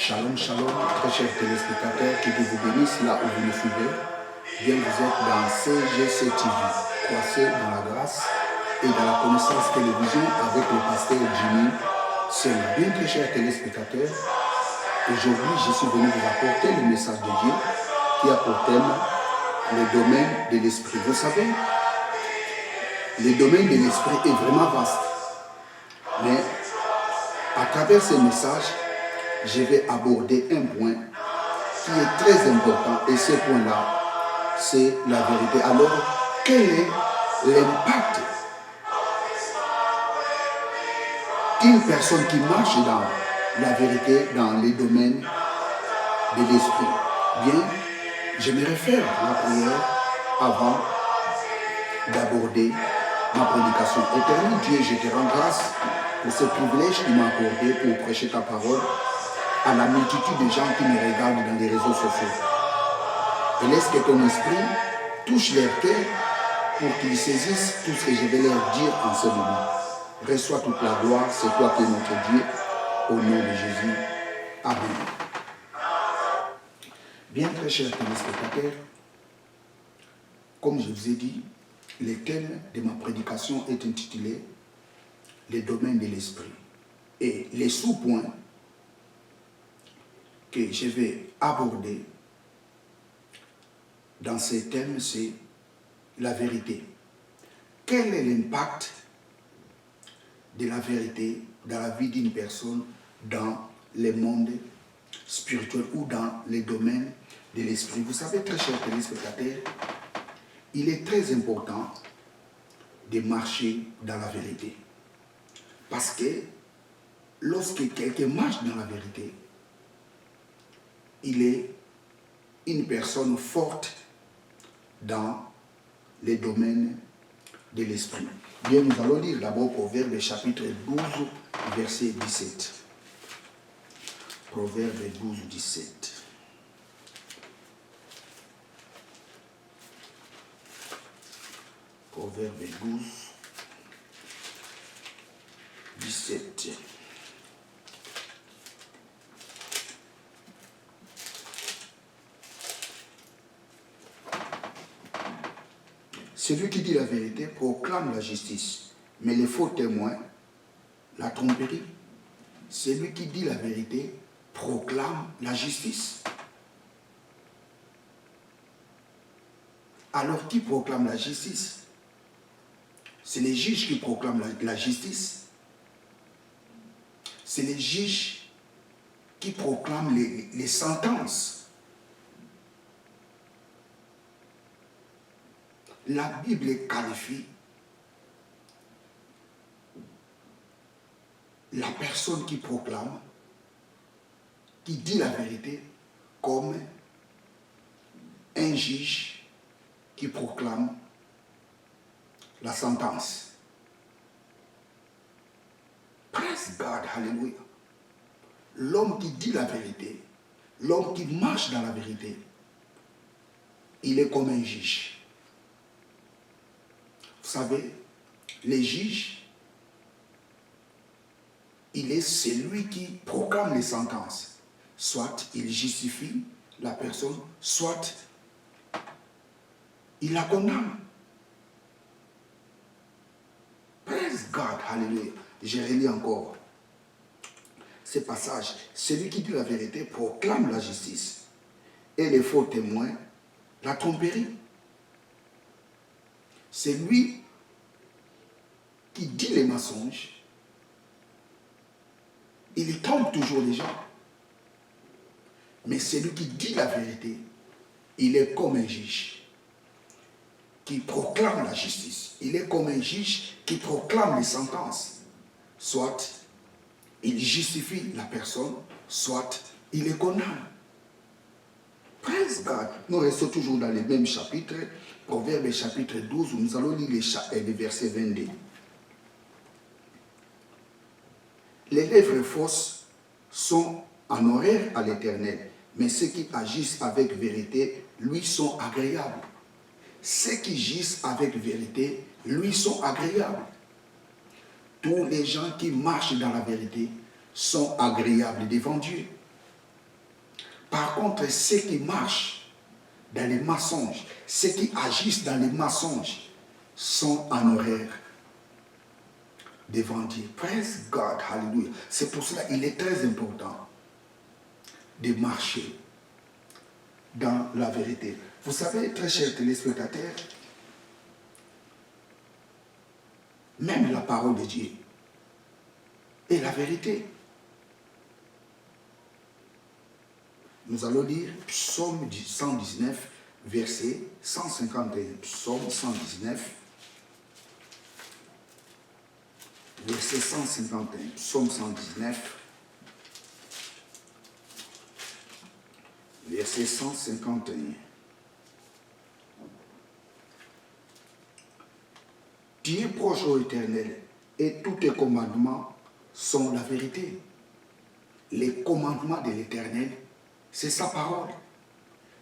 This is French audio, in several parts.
Shalom, shalom, très chers téléspectateurs, que Dieu vous bénisse là où vous nous suivez. Bien, vous êtes dans CGC TV, croissez dans la grâce et dans la connaissance télévision avec le pasteur Jimmy Senga. Bien, très chers téléspectateurs, aujourd'hui, je suis venu vous apporter le message de Dieu qui a pour thème le domaine de l'esprit. Vous savez, le domaine de l'esprit est vraiment vaste. Mais à travers ce message, je vais aborder un point qui est très important et ce point-là, c'est la vérité. Alors, quel est l'impact d'une personne qui marche dans la vérité, dans les domaines de l'esprit? Bien, je me réfère à la prière avant d'aborder ma prédication. Éternel Dieu, je te rends grâce pour ce privilège que tu m'as accordé pour prêcher ta parole à la multitude de gens qui me regardent dans les réseaux sociaux. Et laisse que ton esprit touche leur cœur pour qu'ils saisissent tout ce que je vais leur dire en ce moment. Reçois toute la gloire, c'est toi qui es notre Dieu, au nom de Jésus. Amen. Bien, très chers téléspectateurs, comme je vous ai dit, le thème de ma prédication est intitulé « Les domaines de l'esprit ». Et les sous-points que je vais aborder dans ces thèmes, c'est la vérité. Quel est l'impact de la vérité dans la vie d'une personne, dans le monde spirituel ou dans les domaines de l'esprit? Vous savez, très chers téléspectateurs, il est très important de marcher dans la vérité. Parce que lorsque quelqu'un marche dans la vérité, il est une personne forte dans les domaines de l'esprit. Bien, nous allons lire d'abord Proverbe chapitre 12, verset 17. Proverbe 12, 17. Proverbe 12, 17. Celui qui dit la vérité proclame la justice, mais les faux témoins la tromperie. Celui qui dit la vérité proclame la justice. Alors qui proclame la justice? C'est les juges qui proclament la justice. C'est les juges qui proclament les sentences. La Bible qualifie la personne qui proclame, qui dit la vérité, comme un juge qui proclame la sentence. Praise God, hallelujah. L'homme qui dit la vérité, l'homme qui marche dans la vérité, il est comme un juge. Vous savez, les juges, il est celui qui proclame les sentences. Soit il justifie la personne, soit il la condamne. Praise God, hallelujah. Je relis encore ce passage. Celui qui dit la vérité proclame la justice et les faux témoins la tromperie. C'est lui qui dit les mensonges. Il trompe toujours les gens. Mais celui qui dit la vérité, il est comme un juge qui proclame la justice. Il est comme un juge qui proclame les sentences. Soit il justifie la personne, soit il les condamne. Praise God. Nous restons toujours dans les mêmes chapitres. Proverbe chapitre 12, où nous allons lire les versets 22. Les lèvres fausses sont en horreur à l'Éternel, mais ceux qui agissent avec vérité lui sont agréables. Ceux qui agissent avec vérité lui sont agréables. Tous les gens qui marchent dans la vérité sont agréables devant Dieu. Par contre, ceux qui marchent dans les mensonges, ceux qui agissent dans les mensonges, sont en horaire devant Dieu. Praise God, hallelujah. C'est pour cela qu'il est très important de marcher dans la vérité. Vous savez, très chers téléspectateurs, même la parole de Dieu est la vérité. Nous allons lire Psaume 119, verset 151. Psaume 119, verset 151. Psaume 119, verset 151. Tu es proche au Éternel, et tous tes commandements sont la vérité. Les commandements de l'Éternel, c'est sa parole.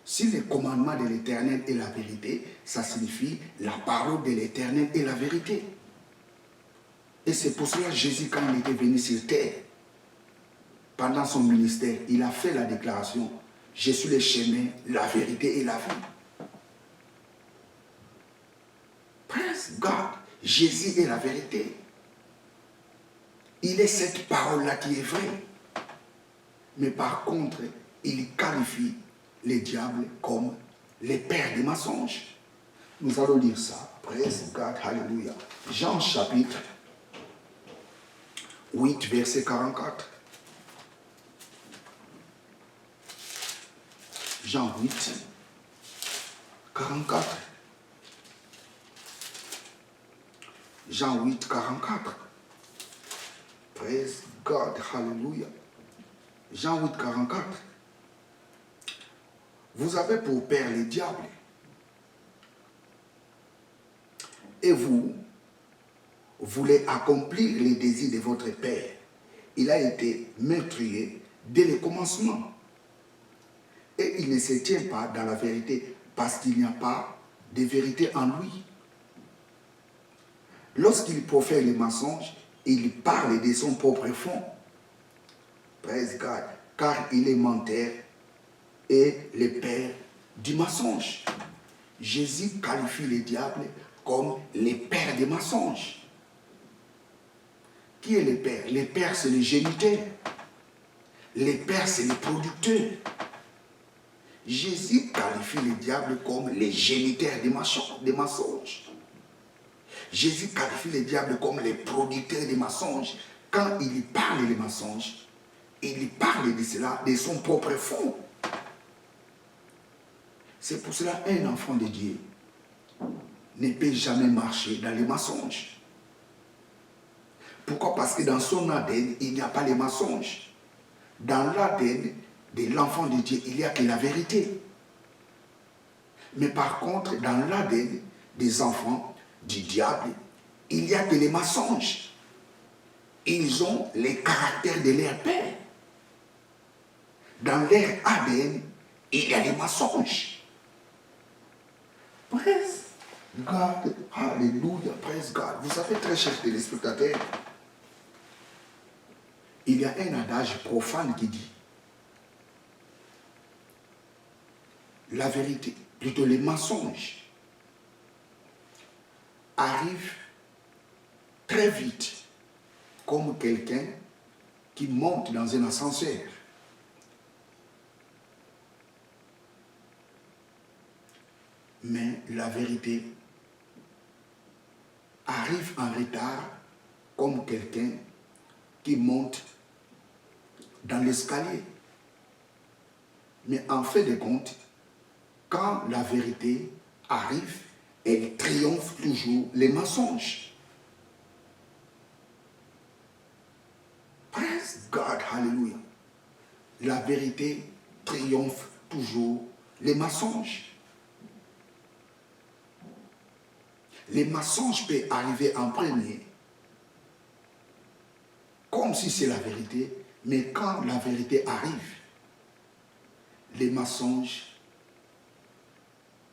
Si les commandements de l'Éternel est la vérité, ça signifie la parole de l'Éternel est la vérité. Et c'est pour cela que Jésus, quand il était venu sur terre, pendant son ministère, il a fait la déclaration: je suis le chemin, la vérité et la vie. Praise God. Jésus est la vérité. Il est cette parole-là qui est vraie. Mais par contre, il qualifie les diables comme les pères des mensonges. Nous allons lire ça. Praise God, hallelujah. Jean chapitre 8, verset 44. Jean 8, 44. Jean 8, 44. Praise God, hallelujah. Jean 8, 44. Vous avez pour père les diables. Et vous voulez accomplir les désirs de votre père. Il a été meurtrier dès le commencement. Et il ne se tient pas dans la vérité parce qu'il n'y a pas de vérité en lui. Lorsqu'il profère les mensonges, il parle de son propre fond. Praise God. Car il est menteur et le père du mensonge. Jésus qualifie les diables comme les pères des mensonges. Qui est le père? Les pères, c'est les géniteurs. Les pères, c'est les producteurs. Jésus qualifie les diables comme les géniteurs des mensonges. Jésus qualifie les diables comme les producteurs des mensonges. Quand il parle des mensonges, il parle de cela, de son propre fond. C'est pour cela qu'un enfant de Dieu ne peut jamais marcher dans les mensonges. Pourquoi? Parce que dans son ADN, il n'y a pas les mensonges. Dans l'ADN de l'enfant de Dieu, il n'y a que la vérité. Mais par contre, dans l'ADN des enfants du diable, il n'y a que les mensonges. Ils ont les caractères de leur père. Dans leur ADN, il y a les mensonges. Praise God, hallelujah, praise God. Vous savez, très chers téléspectateurs, il y a un adage profane qui dit: la vérité, plutôt les mensonges, arrivent très vite comme quelqu'un qui monte dans un ascenseur. Mais la vérité arrive en retard comme quelqu'un qui monte dans l'escalier. Mais en fait de compte, quand la vérité arrive, elle triomphe toujours les mensonges. Praise God, hallelujah. La vérité triomphe toujours les mensonges. Les mensonges peuvent arriver en premier, comme si c'est la vérité, mais quand la vérité arrive, les mensonges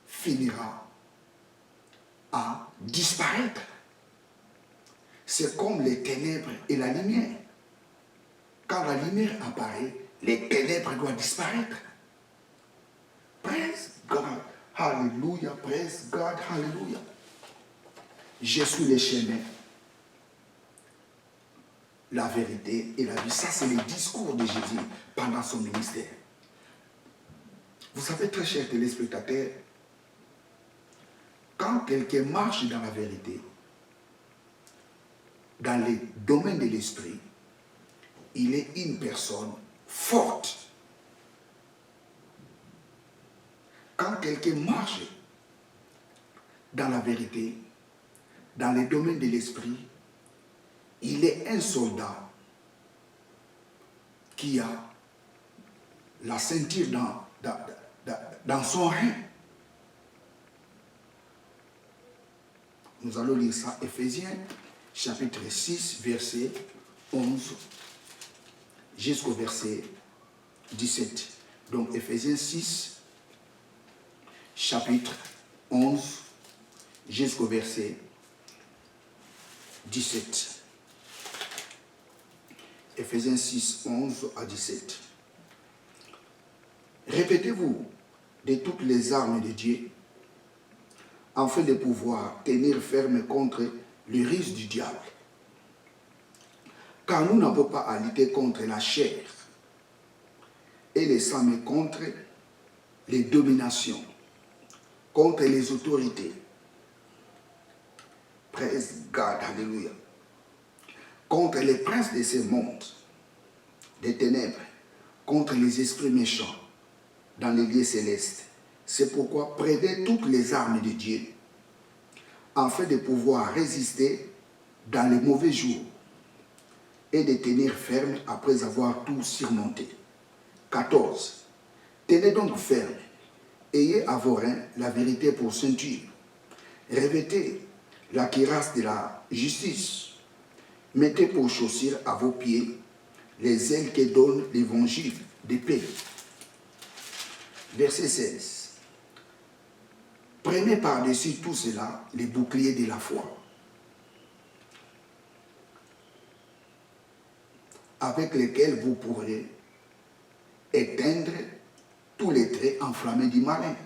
finira à disparaître. C'est comme les ténèbres et la lumière. Quand la lumière apparaît, les ténèbres doivent disparaître. God. Alléluia. Praise God. Alléluia. Je suis le chemin, la vérité et la vie. Ça, c'est le discours de Jésus pendant son ministère. Vous savez, très chers téléspectateurs, quand quelqu'un marche dans la vérité, dans les domaines de l'esprit, il est une personne forte. Quand quelqu'un marche dans la vérité, dans les domaines de l'esprit, il est un soldat qui a la ceinture dans son rein. Nous allons lire ça, Éphésiens, chapitre 6, verset 11, jusqu'au verset 17. Donc, Éphésiens 6, chapitre 11, jusqu'au verset 17. Éphésiens 6, 11 à 17. Répétez-vous de toutes les armes de Dieu, afin de pouvoir tenir ferme contre les ruses du diable. Car nous n'avons pas à lutter contre la chair et les sang, mais contre les dominations, contre les autorités. Praise God, alléluia. Contre les princes de ce monde, des ténèbres, contre les esprits méchants dans les lieux célestes. C'est pourquoi prenez toutes les armes de Dieu, afin de pouvoir résister dans les mauvais jours et de tenir ferme après avoir tout surmonté. 14. Tenez donc ferme, ayez à vos reins la vérité pour ceinture. Revêtez la cuirasse de la justice. Mettez pour chaussures à vos pieds les ailes que donne l'évangile de paix. Verset 16. Prenez par-dessus tout cela les boucliers de la foi, avec lesquels vous pourrez éteindre tous les traits enflammés du malin.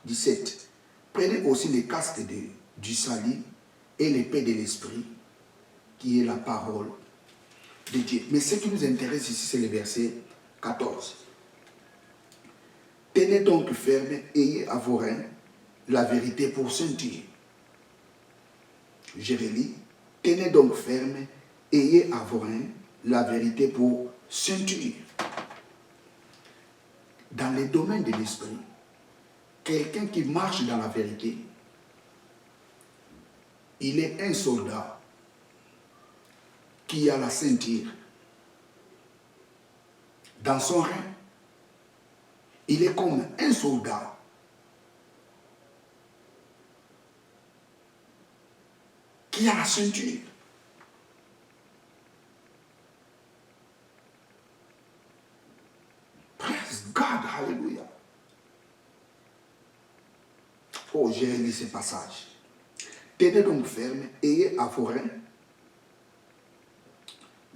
17. Prenez aussi les casques du salut et l'épée de l'esprit, qui est la parole de Dieu. Mais ce qui nous intéresse ici, c'est le verset 14. Tenez donc ferme, ayez à vos reins la vérité pour ceinture. Je relis. Tenez donc ferme, ayez à vos reins la vérité pour ceinture. Dans les domaines de l'esprit, quelqu'un qui marche dans la vérité, il est un soldat qui a la ceinture dans son rein. Il est comme un soldat qui a la ceinture. Praise God, hallelujah. Oh, j'ai lu ce passage. Tenez donc ferme, ayez à vos reins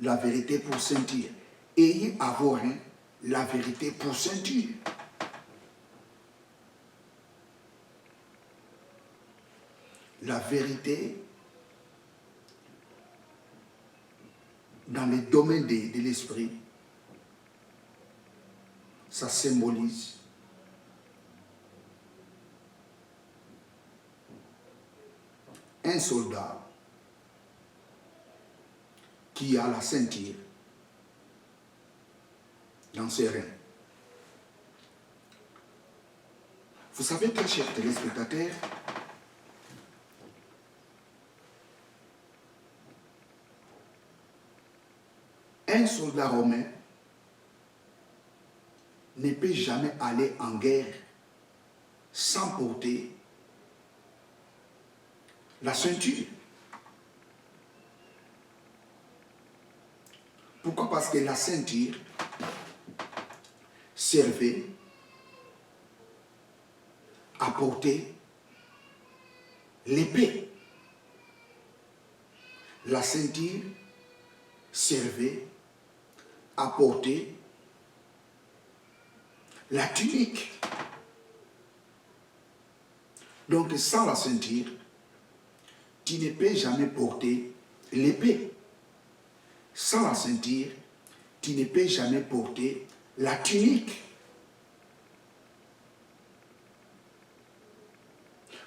la vérité pour ceinture. Ayez à vos reins la vérité pour ceinture. La vérité dans les domaines de l'esprit, ça symbolise un soldat qui a la ceinture dans ses reins. Vous savez, très chers téléspectateurs, un soldat romain ne peut jamais aller en guerre sans porter la ceinture. Pourquoi? Parce que la ceinture servait à porter l'épée. La ceinture servait à porter la tunique. Donc sans la ceinture, tu ne peux jamais porter l'épée. Sans la ceinture, tu ne peux jamais porter la tunique.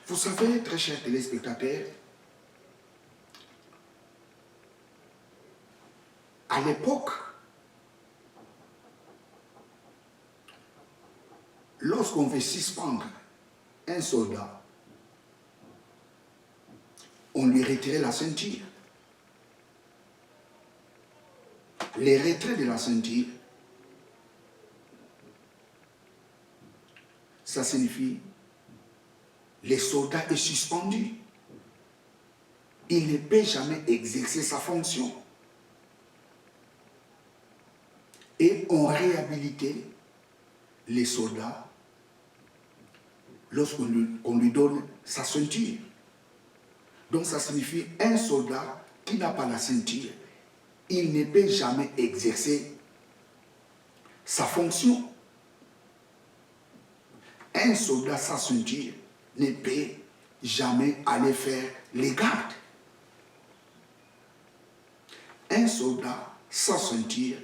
Vous savez, très chers téléspectateurs, à l'époque, lorsqu'on veut suspendre un soldat, on lui retirait la ceinture. Les retraits de la ceinture, ça signifie le soldat est suspendu. Il ne peut jamais exercer sa fonction. Et on réhabilitait les soldats lorsqu'on lui donne sa ceinture. Donc ça signifie un soldat qui n'a pas la ceinture, il ne peut jamais exercer sa fonction. Un soldat sans ceinture ne peut jamais aller faire les gardes. Un soldat sans ceinture,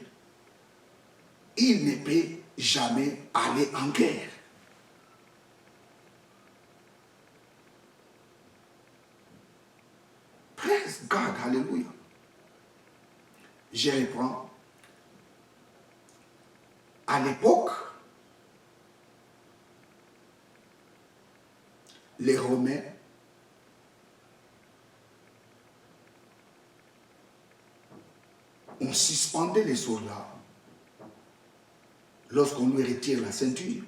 il ne peut jamais aller en guerre. Praise God, alléluia. Je reprends. À l'époque, les Romains ont suspendu les soldats lorsqu'on lui retire la ceinture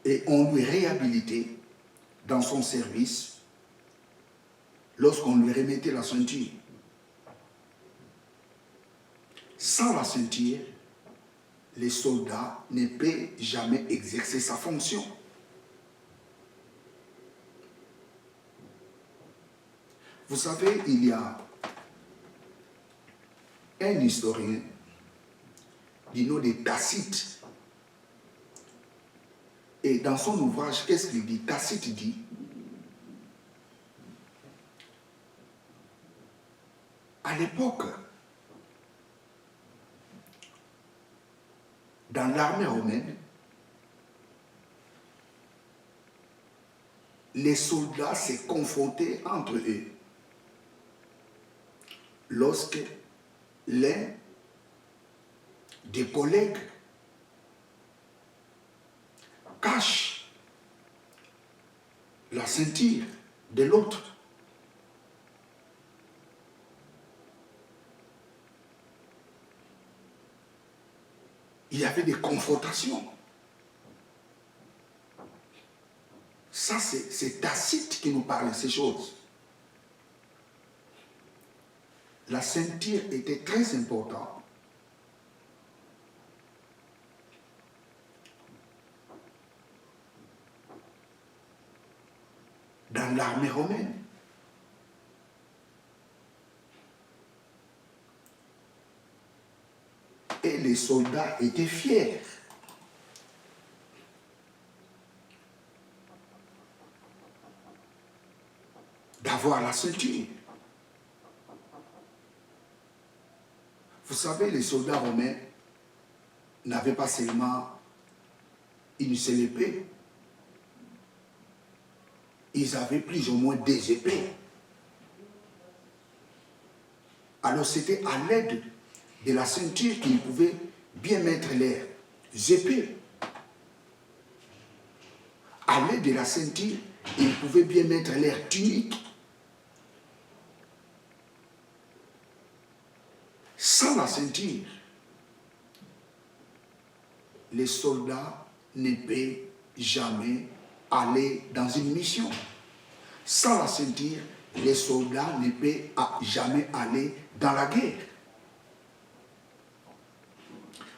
et on lui réhabilitait dans son service lorsqu'on lui remettait la ceinture. Sans la ceinture, les soldats ne peuvent jamais exercer sa fonction. Vous savez, il y a un historien du nom de Tacite. Et dans son ouvrage, qu'est-ce qu'il dit? Tacite dit: à l'époque, dans l'armée romaine, les soldats se confrontaient entre eux lorsque l'un des collègues cache la ceinture de l'autre. Il y avait des confrontations. Ça, c'est Tacite qui nous parle de ces choses. La ceinture était très importante. Dans l'armée romaine. Et les soldats étaient fiers d'avoir la ceinture. Vous savez, les soldats romains n'avaient pas seulement une seule épée, ils avaient plus ou moins des épées. Alors c'était à l'aide de la ceinture qu'ils pouvaient bien mettre leurs épées. À l'aide de la ceinture, ils pouvaient bien mettre leurs tuniques. Sans la ceinture, les soldats ne peuvent jamais aller dans une mission. Sans la ceinture, les soldats ne peuvent jamais aller dans la guerre.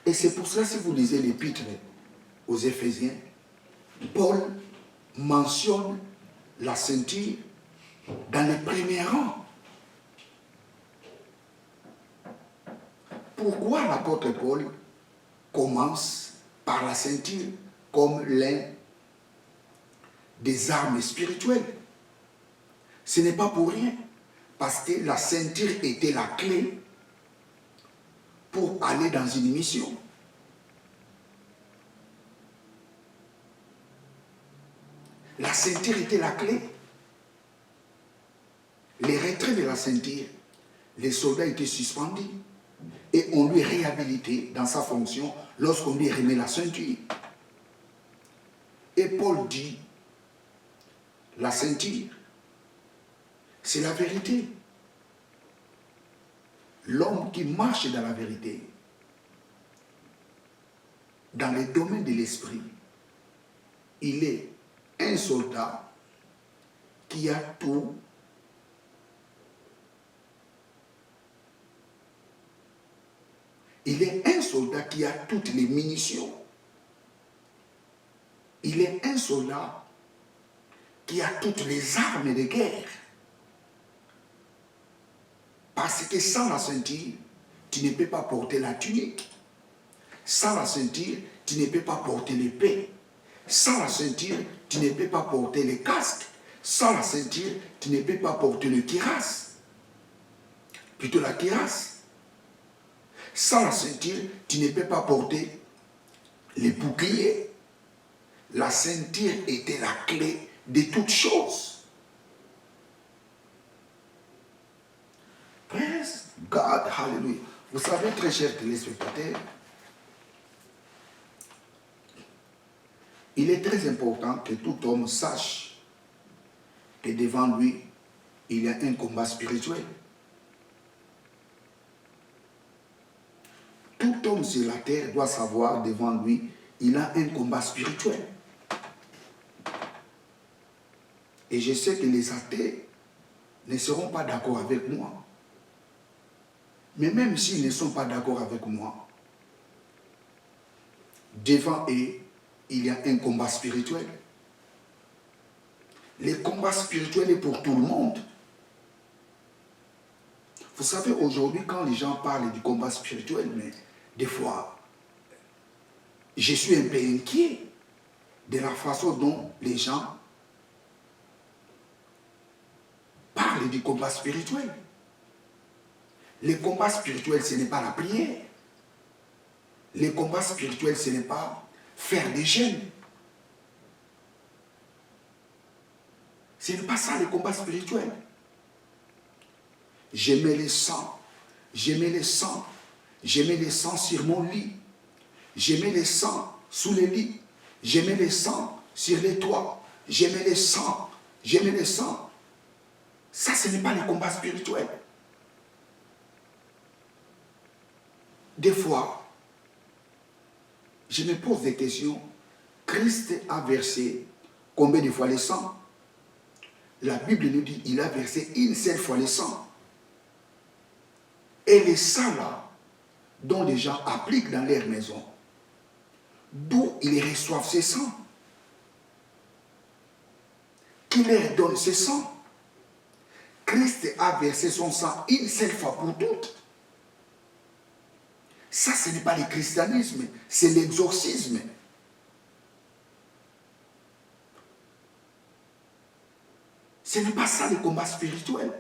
Et c'est pour cela, si vous lisez l'épître aux Éphésiens, Paul mentionne la ceinture dans les premiers rangs. Pourquoi l'apôtre Paul commence par la ceinture comme l'un des armes spirituelles. Ce n'est pas pour rien, parce que la ceinture était la clé pour aller dans une mission. La ceinture était la clé. Les retraits de la ceinture, les soldats étaient suspendus et on lui réhabilité dans sa fonction lorsqu'on lui remet la ceinture. Et Paul dit, la ceinture, c'est la vérité. L'homme qui marche dans la vérité, dans les domaines de l'esprit, il est un soldat qui a tout. Il est un soldat qui a toutes les munitions. Il est un soldat qui a toutes les armes de guerre. Parce que sans la ceinture, tu ne peux pas porter la tunique. Sans la ceinture, tu ne peux pas porter l'épée. Sans la ceinture, tu ne peux pas porter le casque. Sans la ceinture, tu ne peux pas porter le cuirasse. Plutôt la cuirasse. Sans la ceinture, tu ne peux pas porter les boucliers. La ceinture était la clé de toutes choses. Praise God, hallelujah. Vous savez, très chers téléspectateurs, il est très important que tout homme sache que devant lui, il y a un combat spirituel. Tout homme sur la terre doit savoir devant lui, il a un combat spirituel. Et je sais que les athées ne seront pas d'accord avec moi. Mais même s'ils ne sont pas d'accord avec moi, devant eux, il y a un combat spirituel. Le combat spirituel est pour tout le monde. Vous savez, aujourd'hui, quand les gens parlent du combat spirituel, mais des fois, je suis un peu inquiet de la façon dont les gens parlent du combat spirituel. Le combat spirituel, ce n'est pas la prière. Le combat spirituel, ce n'est pas faire des jeûnes. Ce n'est pas ça le combat spirituel. Je mets le sang, je mets le sang, je mets le sang sur mon lit, je mets le sang sous le lit, je mets le sang sur les toits, je mets le sang, je mets le sang. Ça, ce n'est pas le combat spirituel. Des fois, je me pose des questions. Christ a versé combien de fois le sang? La Bible nous dit qu'il a versé une seule fois le sang. Et les sang là, dont les gens appliquent dans leur maison, d'où ils reçoivent ce sang? Qui leur donne ce sang? Christ a versé son sang une seule fois pour toutes. Ça, ce n'est pas le christianisme, c'est l'exorcisme. Ce n'est pas ça le combat spirituel.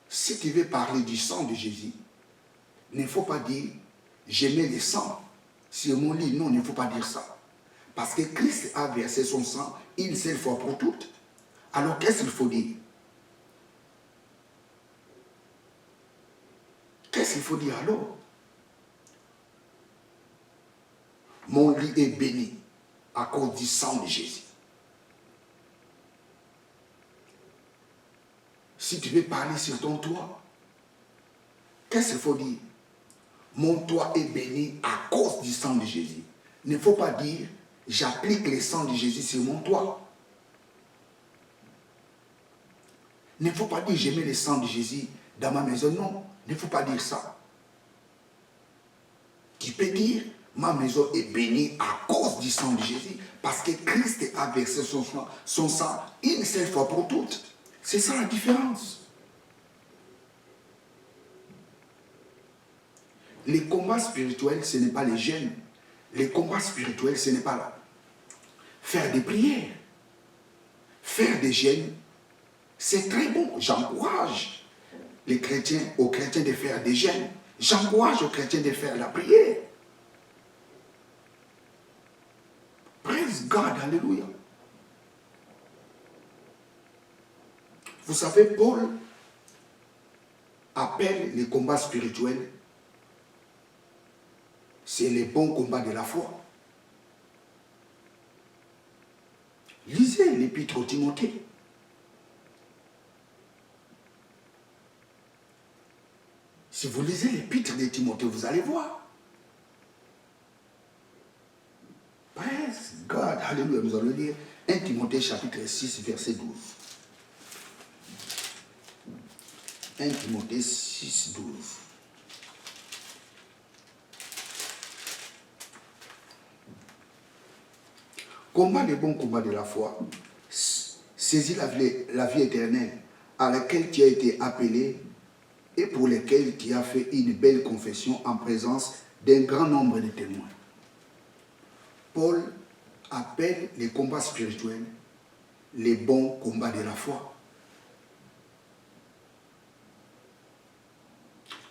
Si tu veux parler du sang de Jésus, il ne faut pas dire « je mets le sang sur mon lit ». Non, il ne faut pas dire ça. Parce que Christ a versé son sang une seule fois pour toutes. Alors qu'est-ce qu'il faut dire? Qu'est-ce qu'il faut dire alors? Mon lit est béni à cause du sang de Jésus. Si tu veux parler sur ton toit, qu'est-ce qu'il faut dire? Mon toit est béni à cause du sang de Jésus. Il ne faut pas dire j'applique le sang de Jésus sur mon toit. Il ne faut pas dire je mets le sang de Jésus dans ma maison. Non, il ne faut pas dire ça. Tu peux dire ma maison est bénie à cause du sang de Jésus parce que Christ a versé son sang une seule fois pour toutes. C'est ça la différence. Les combats spirituels, ce n'est pas les jeûnes. Les combats spirituels, ce n'est pas faire des prières, faire des jeûnes, c'est très bon. J'encourage aux chrétiens de faire des jeûnes. J'encourage aux chrétiens de faire la prière. Praise God, alléluia. Vous savez, Paul appelle les combats spirituels, c'est les bons combats de la foi. Lisez l'épître au Timothée. Si vous lisez l'épître de Timothée, vous allez voir. Praise God, alléluia. Nous allons lire 1 Timothée chapitre 6, verset 12. 1 Timothée 6, 12. Combat les bons combats de la foi. Saisis la vie éternelle à laquelle tu as été appelé et pour lesquels tu as fait une belle confession en présence d'un grand nombre de témoins. Paul appelle les combats spirituels les bons combats de la foi.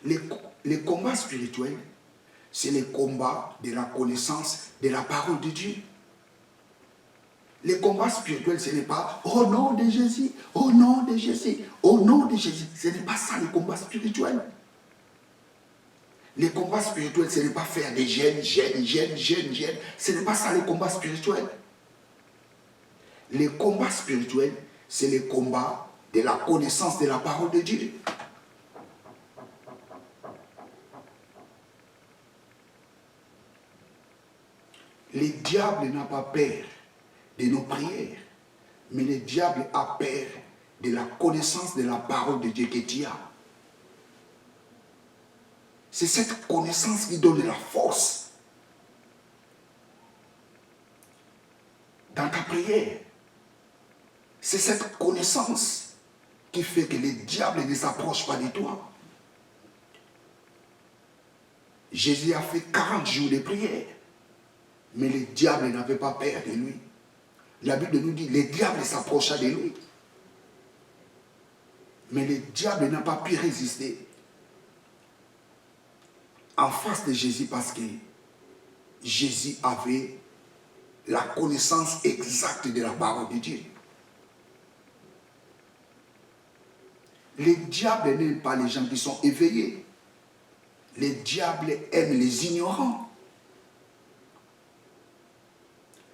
Les combats spirituels, c'est les combats de la connaissance de la parole de Dieu. Les combats spirituels, ce n'est pas « au nom de Jésus, au nom de Jésus, au nom de Jésus ». Ce n'est pas ça les combats spirituels. Les combats spirituels, ce n'est pas faire des jeûnes. Ce n'est pas ça les combats spirituels. Les combats spirituels, c'est les combats de la connaissance de la parole de Dieu. Le diable n'a pas peur de nos prières, mais le diable a peur de la connaissance de la parole de Dieu que tu as. C'est cette connaissance qui donne la force dans ta prière. C'est cette connaissance qui fait que le diable ne s'approche pas de toi. Jésus a fait 40 jours de prière, mais le diable n'avait pas peur de lui. La Bible nous dit, le diable s'approcha de lui. Mais le diable n'a pas pu résister en face de Jésus parce que Jésus avait la connaissance exacte de la parole de Dieu. Le diable n'aime pas les gens qui sont éveillés. Le diable aime les ignorants.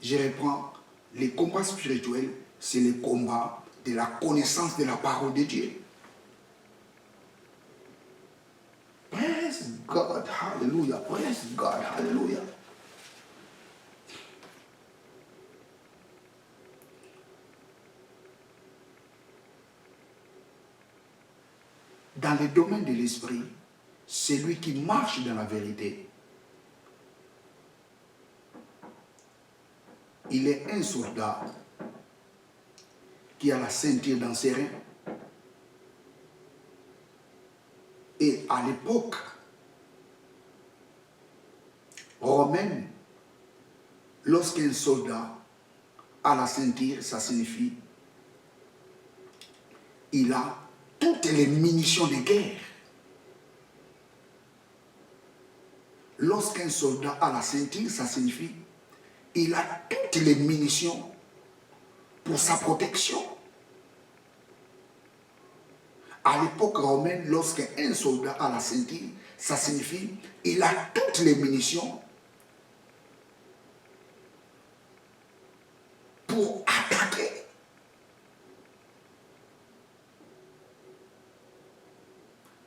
Je reprends. Les combats spirituels, c'est les combats de la connaissance de la parole de Dieu. Praise God, hallelujah. Praise God, hallelujah. Dans le domaine de l'esprit, celui qui marche dans la vérité, il est un soldat qui a la ceinture dans ses reins. Et à l'époque romaine, lorsqu'un soldat a la ceinture, ça signifie il a toutes les munitions de guerre. Lorsqu'un soldat a la ceinture, ça signifie il a toutes les munitions pour sa protection. À l'époque romaine, lorsqu'un soldat a la ceinture, ça signifie il a toutes les munitions pour attaquer.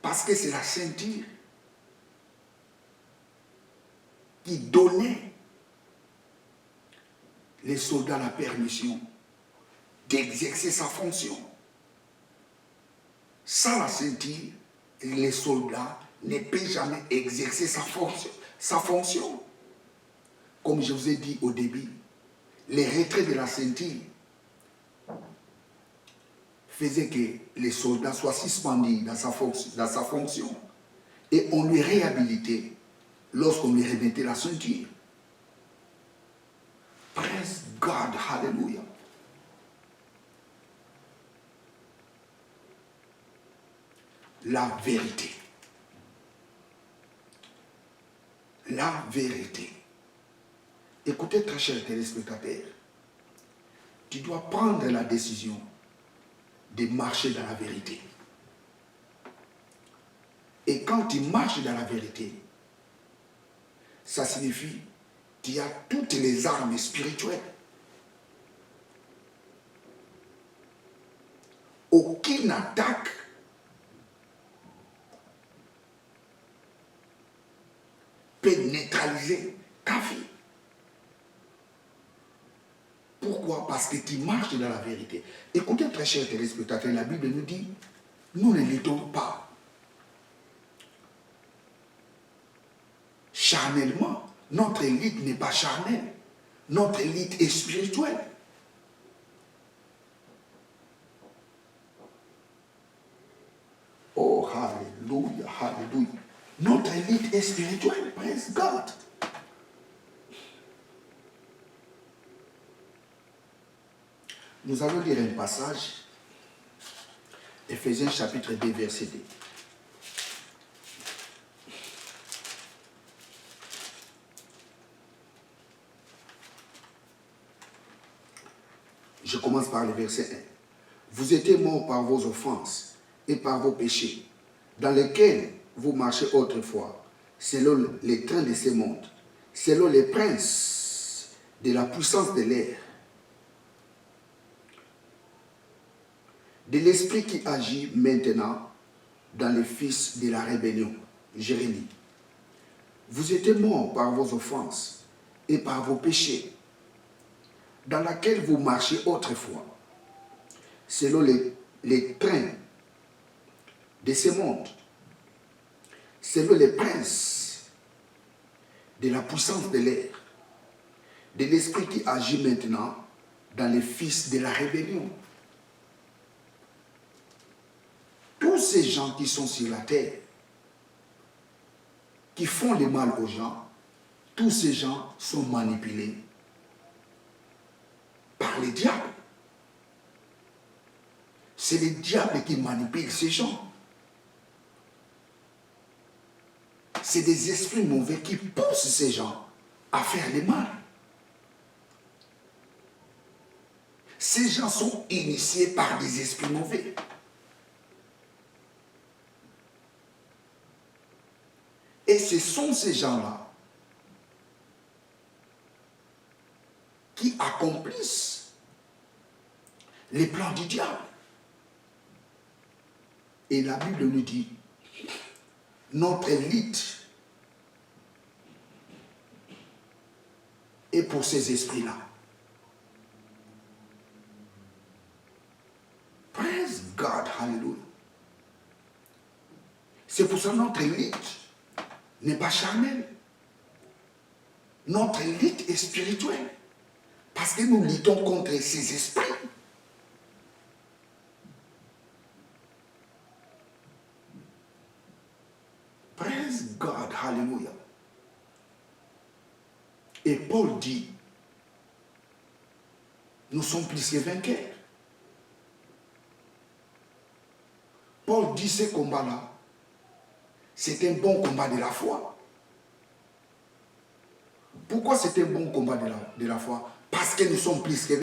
Parce que c'est la ceinture qui donnait les soldats la permission d'exercer sa fonction. Sans la ceinture, les soldats ne peuvent jamais exercer sa fonction. Comme je vous ai dit au début, les retraits de la ceinture faisaient que les soldats soient suspendus dans sa fonction et on lui réhabilitait lorsqu'on lui remettait la ceinture. Praise God. God, hallelujah. La vérité. La vérité. Écoutez, très chers téléspectateurs, tu dois prendre la décision de marcher dans la vérité. Et quand tu marches dans la vérité, ça signifie que tu as toutes les armes spirituelles. Aucune attaque peut neutraliser ta vie. Pourquoi? Parce que tu marches dans la vérité. Écoutez, très chers téléspectateurs, la Bible nous dit, nous ne luttons pas charnellement. Notre lutte n'est pas charnelle. Notre lutte est spirituelle. Oh, hallelujah, hallelujah. Notre lutte est spirituelle. Praise God. Nous allons lire un passage, Éphésiens chapitre 2, verset 2. Je commence par le verset 1. Vous étiez morts par vos offenses et par vos péchés, dans lesquels vous marchez autrefois, selon les trains de ce monde, selon les princes de la puissance de l'air, de l'esprit qui agit maintenant dans les fils de la rébellion. Jérémie. Vous étiez morts par vos offenses et par vos péchés, dans laquelle vous marchiez autrefois, selon les trains de ce monde, selon les princes de la puissance de l'air, de l'esprit qui agit maintenant dans les fils de la rébellion. Tous ces gens qui sont sur la terre, qui font le mal aux gens, tous ces gens sont manipulés par le diable. C'est le diable qui manipule ces gens. C'est des esprits mauvais qui poussent ces gens à faire le mal. Ces gens sont initiés par des esprits mauvais. Et ce sont ces gens-là qui accomplissent les plans du diable. Et la Bible nous dit, notre lutte est pour ces esprits-là. Praise God, hallelujah. C'est pour ça que notre lutte n'est pas charnelle. Notre lutte est spirituelle. Parce que nous luttons contre ces esprits. Praise God, hallelujah. Et Paul dit, nous sommes plus que vainqueurs. Paul dit ce combat-là, c'est un bon combat de la foi. Pourquoi c'est un bon combat de la foi? Parce que nous sommes plus que